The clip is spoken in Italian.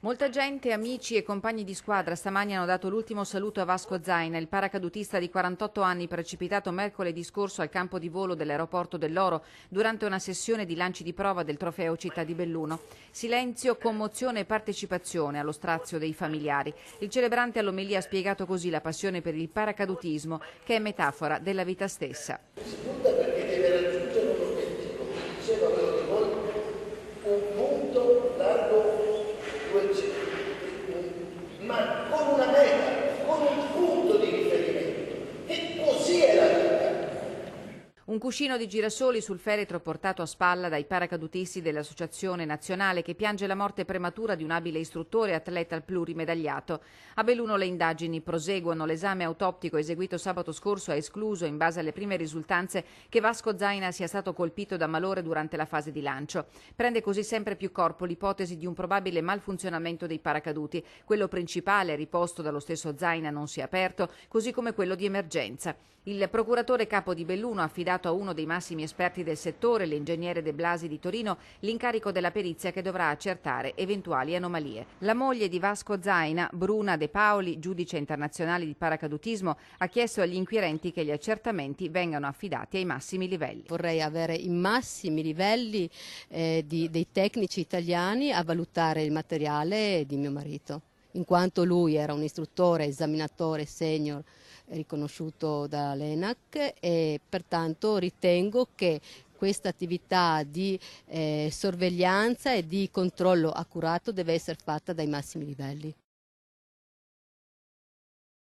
Molta gente, amici e compagni di squadra stamani hanno dato l'ultimo saluto a Vasco Zaina, il paracadutista di 48 anni precipitato mercoledì scorso al campo di volo dell'aeroporto dell'Oro durante una sessione di lanci di prova del trofeo Città di Belluno. Silenzio, commozione e partecipazione allo strazio dei familiari. Il celebrante all'omelia ha spiegato così la passione per il paracadutismo, che è metafora della vita stessa. Si butta perché deve raggiungere un obiettivo, diceva quello di voi, un punto largo 200, ma con una meta, con un punto di riferimento. E così è la vita. Un cuscino di girasoli sul feretro portato a spalla dai paracadutisti dell'Associazione Nazionale che piange la morte prematura di un abile istruttore e atleta plurimedagliato. A Belluno le indagini proseguono. L'esame autoptico eseguito sabato scorso ha escluso, in base alle prime risultanze, che Vasco Zaina sia stato colpito da malore durante la fase di lancio. Prende così sempre più corpo l'ipotesi di un probabile malfunzionamento dei paracaduti. Quello principale, riposto dallo stesso Zaina, non si è aperto, così come quello di emergenza. Il procuratore capo di Belluno ha affidato a uno dei massimi esperti del settore, l'ingegnere De Blasi di Torino, l'incarico della perizia che dovrà accertare eventuali anomalie. La moglie di Vasco Zaina, Bruna De Paoli, giudice internazionale di paracadutismo, ha chiesto agli inquirenti che gli accertamenti vengano affidati ai massimi livelli. Vorrei avere i massimi livelli dei tecnici italiani a valutare il materiale di mio marito, in quanto lui era un istruttore, esaminatore senior riconosciuto dall'ENAC e pertanto ritengo che questa attività di sorveglianza e di controllo accurato deve essere fatta dai massimi livelli.